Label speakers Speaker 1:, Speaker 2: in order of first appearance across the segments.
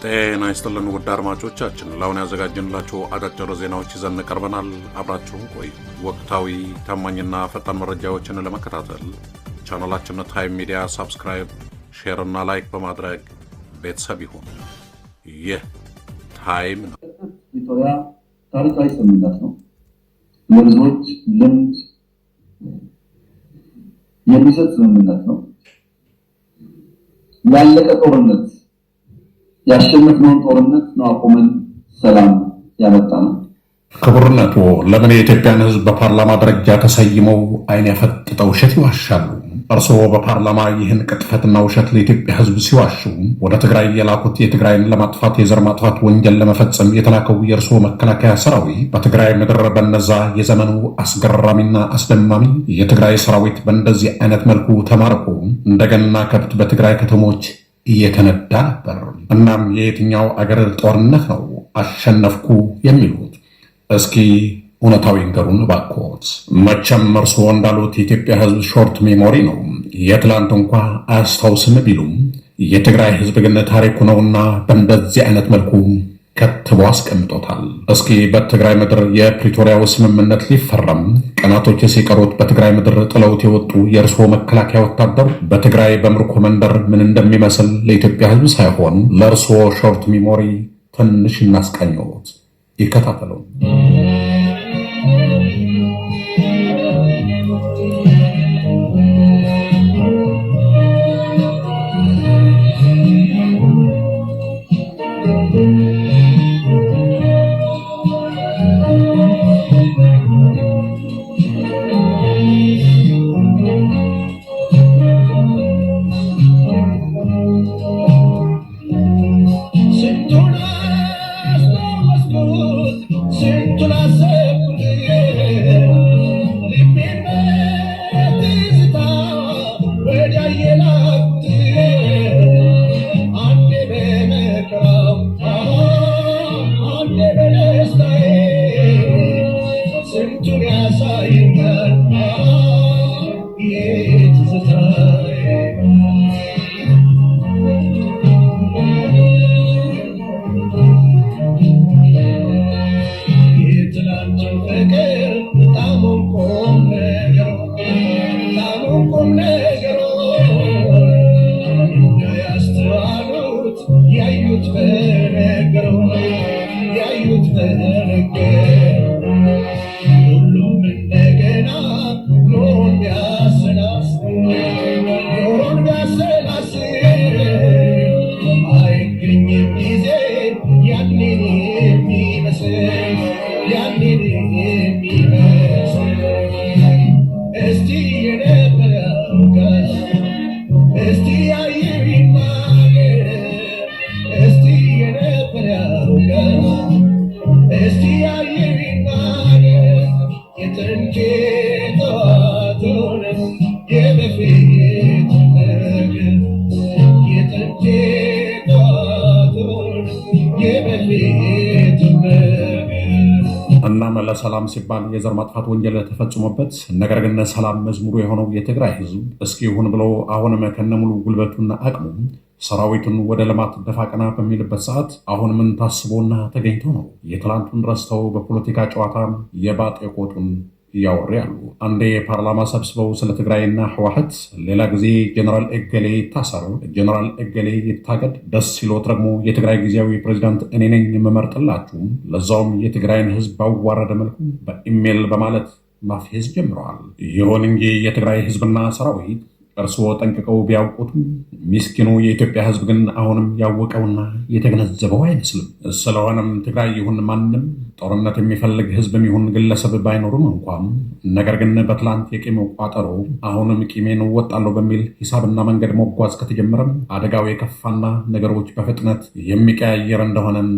Speaker 1: ጤና ይስጥልን ውድ አድማጮቻችን፣ ለአሁን ያዘጋጀንላችሁ አጫጭር ዜናዎች ይዘን ቀርበናል። አብራችሁን ቆዩ። ወቅታዊ ታማኝና ፈጣን መረጃዎችን ለመከታተል ቻናላችንን ታይም ሚዲያ ሳብስክራይብ፣ ሼር እና ላይክ በማድረግ ቤተሰብ ይሁን። ይህ ታይም ነው።
Speaker 2: ፕሪቶሪያ ታሪካዊ ስምምነት ነው። ለብዙዎች ልምድ የሚሰጥ ስምምነት ነው። ያለቀ ጦርነት ያሸነፍነውን ጦርነት ነው አቁመን ሰላም ያመጣነው።
Speaker 3: ክቡርነቱ ለምን የኢትዮጵያን ሕዝብ በፓርላማ ደረጃ ተሰይመው አይን ያፈጥጠው ውሸት ይዋሻሉ? እርስዎ በፓርላማ ይህን ቅጥፈትና ውሸት ለኢትዮጵያ ሕዝብ ሲዋሹ ወደ ትግራይ የላኩት የትግራይን ለማጥፋት የዘር ማጥፋት ወንጀል ለመፈጸም የተላከው የእርስዎ መከላከያ ሰራዊት በትግራይ ምድር በነዛ የዘመኑ አስገራሚና አስደማሚ የትግራይ ሰራዊት በእንደዚህ አይነት መልኩ ተማርኮ እንደገና ከብት በትግራይ ከተሞች እየተነዳ ነበር። እናም የየትኛው አገር ጦርነት ነው አሸነፍኩ የሚሉት? እስኪ እውነታዊ ንገሩን ባክዎት። መቼም እርስዎ እንዳሉት የኢትዮጵያ ሕዝብ ሾርት ሜሞሪ ነው። የትላንት እንኳ አያስታውስም ቢሉም የትግራይ ሕዝብ ግን ታሪኩ ነውና በእንደዚህ አይነት መልኩ ከትቦ አስቀምጦታል። እስኪ በትግራይ ምድር የፕሪቶሪያው ስምምነት ሊፈረም ቀናቶች ሲቀሩት በትግራይ ምድር ጥለውት የወጡ የእርስዎ መከላከያ ወታደር በትግራይ በምርኮ መንደር ምን እንደሚመስል ለኢትዮጵያ ሕዝብ ሳይሆን ለእርስዎ ሾርት ሚሞሪ ትንሽ እናስቃኘዎት። ይከታተሉ። እናም ለሰላም ሲባል የዘር ማጥፋት ወንጀል ተፈጽሞበት ነገር ግን ሰላም መዝሙሩ የሆነው የትግራይ ሕዝብ እስኪ ይሁን ብሎ አሁንም ከነሙሉ ጉልበቱና አቅሙ ሰራዊቱን ወደ ልማት ደፋ ቀና በሚልበት ሰዓት አሁን ምን ታስቦና ተገኝቶ ነው የትላንቱን ረስተው በፖለቲካ ጨዋታ የባጤ ቆጡን እያወሩ ያሉ? አንዴ ፓርላማ ሰብስበው ስለ ትግራይና ህወሓት፣ ሌላ ጊዜ ጀነራል እገሌ ይታሰር፣ ጀነራል እገሌ ይታገድ፣ ደስ ሲሎት ደግሞ የትግራይ ጊዜያዊ ፕሬዚዳንት እኔ ነኝ የምመርጥላችሁ፣ ለዛውም የትግራይን ህዝብ ባዋረደ መልኩ በኢሜል በማለት ማፌዝ ጀምረዋል። ይሁን እንጂ የትግራይ ህዝብና ሰራዊት እርስዎ ጠንቅቀው ቢያውቁትም ሚስኪኑ የኢትዮጵያ ህዝብ ግን አሁንም ያወቀውና የተገነዘበው አይመስልም። ስለሆነም ትግራይ ይሁን ማንም ጦርነት የሚፈልግ ህዝብም ይሁን ግለሰብ ባይኖርም እንኳን ነገር ግን በትላንት የቂም ቋጠሮ አሁንም ቂሜን እወጣለሁ በሚል ሂሳብና መንገድ መጓዝ ከተጀመረም አደጋው የከፋና ነገሮች በፍጥነት የሚቀያየር እንደሆነም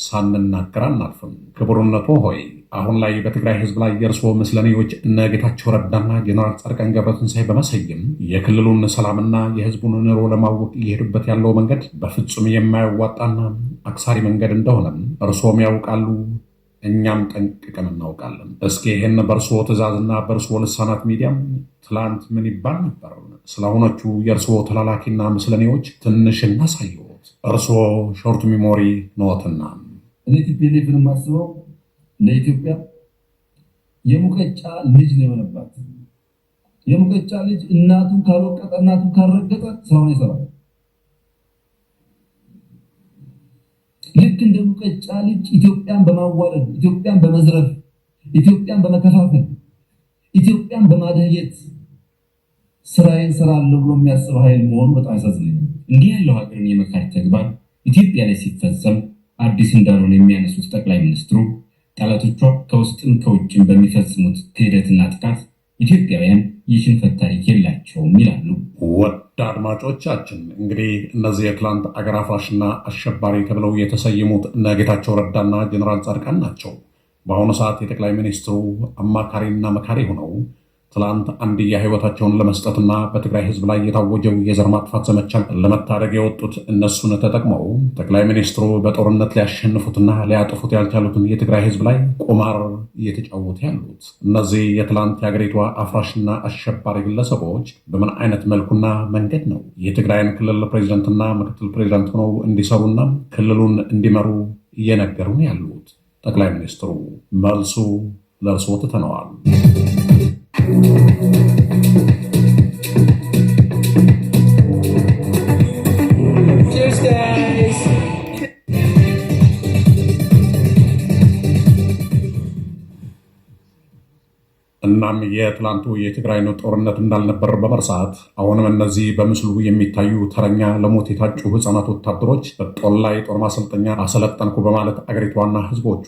Speaker 3: ሳንናገር አናልፍም። ክቡርነቶ ሆይ አሁን ላይ በትግራይ ህዝብ ላይ የእርስዎ ምስለኔዎች እነ ጌታቸው ረዳና ጀነራል ጻድቃን ገብረትንሳኤ በመሰየም የክልሉን ሰላምና የህዝቡን ኑሮ ለማወቅ እየሄዱበት ያለው መንገድ በፍጹም የማያዋጣና አክሳሪ መንገድ እንደሆነም እርስዎም ያውቃሉ፣ እኛም ጠንቅቀን እናውቃለን። እስኪ ይህን በእርስዎ ትእዛዝና በእርስዎ ልሳናት ሚዲያም ትላንት ምን ይባል ነበር? ስለሆነቹ የእርስዎ ተላላኪና ምስለኔዎች ትንሽ እናሳየዎት። እርስዎ ሾርት ሚሞሪ ነዎትና።
Speaker 2: እኔ ቲፒኤልኤፍን የማስበው ለኢትዮጵያ የሙቀጫ ልጅ ነው የሆነባት። የሙቀጫ ልጅ እናቱን ካልወቀጠ እናቱን ካልረገጠ ስራውን ይሰራል። ልክ እንደ ሙቀጫ ልጅ ኢትዮጵያን በማዋረድ፣ ኢትዮጵያን በመዝረፍ፣ ኢትዮጵያን በመከፋፈል፣ ኢትዮጵያን በማደየት ስራዬን እሰራለሁ ብሎ የሚያስብ ኃይል መሆኑ በጣም ያሳዝነኛል።
Speaker 4: እንዲህ ያለው ሀገርን የመካድ ተግባር ኢትዮጵያ ላይ ሲፈጸም አዲስ እንዳልሆነ የሚያነሱት ጠቅላይ ሚኒስትሩ ጠላቶቿ ከውስጥም ከውጭም በሚፈጽሙት ክህደትና ጥቃት ኢትዮጵያውያን የሽንፈት ታሪክ የላቸውም ይላሉ።
Speaker 3: ወድ አድማጮቻችን እንግዲህ እነዚህ የትላንት አገር አፍራሽና አሸባሪ ተብለው የተሰየሙት እነ ጌታቸው ረዳና ጀኔራል ጻድቃን ናቸው። በአሁኑ ሰዓት የጠቅላይ ሚኒስትሩ አማካሪና መካሪ ሆነው ትላንት አንድያ ህይወታቸውን ለመስጠትና በትግራይ ህዝብ ላይ የታወጀው የዘር ማጥፋት ዘመቻን ለመታደግ የወጡት እነሱን ተጠቅመው ጠቅላይ ሚኒስትሩ በጦርነት ሊያሸንፉትና ሊያጠፉት ያልቻሉትን የትግራይ ህዝብ ላይ ቁማር እየተጫወቱ ያሉት እነዚህ የትላንት የሀገሪቷ አፍራሽና አሸባሪ ግለሰቦች በምን አይነት መልኩና መንገድ ነው የትግራይን ክልል ፕሬዚደንትና ምክትል ፕሬዚደንት ሆነው እንዲሰሩና ክልሉን እንዲመሩ እየነገሩን ያሉት? ጠቅላይ ሚኒስትሩ መልሱ ለእርስዎ ትተነዋል።
Speaker 5: Cheers, guys.
Speaker 3: እናም የትላንቱ የትግራይ ጦርነት እንዳልነበር በመርሳት አሁንም እነዚህ በምስሉ የሚታዩ ተረኛ ለሞት የታጩ ህፃናት ወታደሮች በጦር ላይ ጦር ማሰልጠኛ አሰለጠንኩ በማለት አገሪቷና ህዝቦቿ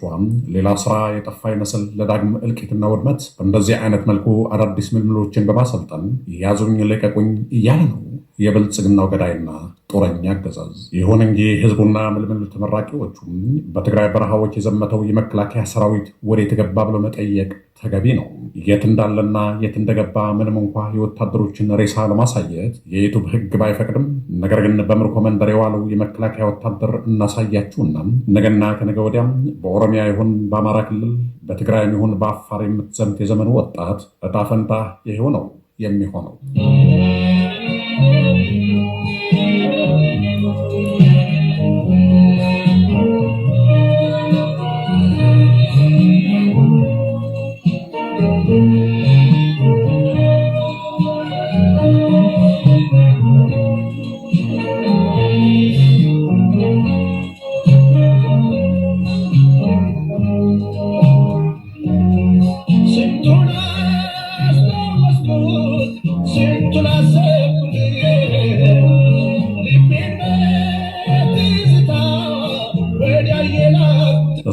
Speaker 3: ሌላ ስራ የጠፋ ይመስል ለዳግም እልቂትና ውድመት በእንደዚህ አይነት መልኩ አዳዲስ ምልምሎችን በማሰልጠን ያዙኝ ልቀቁኝ እያለ ነው የብልጽግናው ገዳይና ጦረኛ አገዛዝ። ይሁን እንጂ ህዝቡና ምልምል ተመራቂዎቹም በትግራይ በረሃዎች የዘመተው የመከላከያ ሰራዊት ወዴት ገባ ብሎ መጠየቅ ተገቢ ነው። የት እንዳለና የት እንደገባ ምንም እንኳ የወታደሮችን ሬሳ ለማሳየት የዩቱብ ህግ ባይፈቅድም፣ ነገር ግን በምርኮ መንደር የዋለው የመከላከያ ወታደር እናሳያችሁና ነገና ከነገ ወዲያም በኦሮሚያ ይሁን በአማራ ክልል በትግራይም ይሁን በአፋር የምትዘምት የዘመኑ ወጣት እጣ ፈንታ ይሄው ነው የሚሆነው።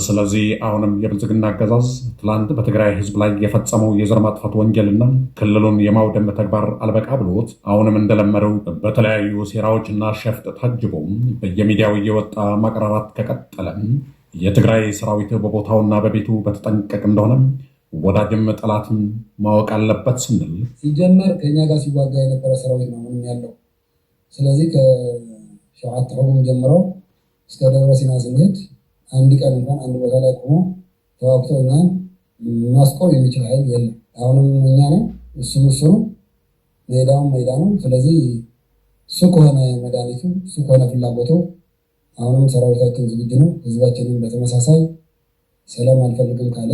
Speaker 3: ስለዚህ አሁንም የብልጽግና አገዛዝ ትላንት በትግራይ ህዝብ ላይ የፈጸመው የዘር ማጥፋት ወንጀልና ክልሉን የማውደም ተግባር አልበቃ ብሎት አሁንም እንደለመደው በተለያዩ ሴራዎችና ሸፍጥ ታጅቦም በየሚዲያው እየወጣ ማቅራራት ከቀጠለ የትግራይ ሰራዊት በቦታውና በቤቱ በተጠንቀቅ እንደሆነ ወዳጅም ጠላትም ማወቅ አለበት ስንል
Speaker 6: ሲጀመር ከኛ ጋር ሲዋጋ የነበረ ሰራዊት ነው አሁንም ያለው። ስለዚህ ከሸዋት ሆም ጀምሮ እስከ ደብረ ሲና ስንሄድ አንድ ቀን እንኳን አንድ ቦታ ላይ ቆሞ ተዋግቶ እኛን ማስቆም የሚችል ኃይል የለም። አሁንም እኛ ነው እሱ ሜዳውን ሜዳ ነው። ስለዚህ እሱ ከሆነ መድኃኒቱ እሱ ከሆነ ፍላጎቱ አሁንም ሰራዊታችን ዝግጁ ነው። ህዝባችንን በተመሳሳይ ሰላም አልፈልግም ካለ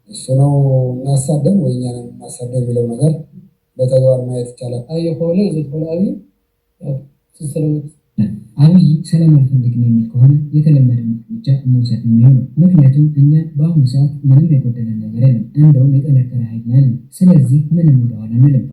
Speaker 6: እሱ ነው የሚያሳደን ወይ እኛ ነን የምናሳደን የሚለው ነገር በተግባር ማየት ይቻላል።
Speaker 5: አየሆነ ይዘት
Speaker 7: አብይ ሰላም አልፈልግም የሚል ከሆነ የተለመደ እርምጃ መውሰድ የሚሆነው። ምክንያቱም እኛ በአሁኑ ሰዓት ምንም የጎደለን ነገር የለም፣ እንደውም የጠነከረ ኃይል ያለን። ስለዚህ ምንም ወደኋላ አንልም።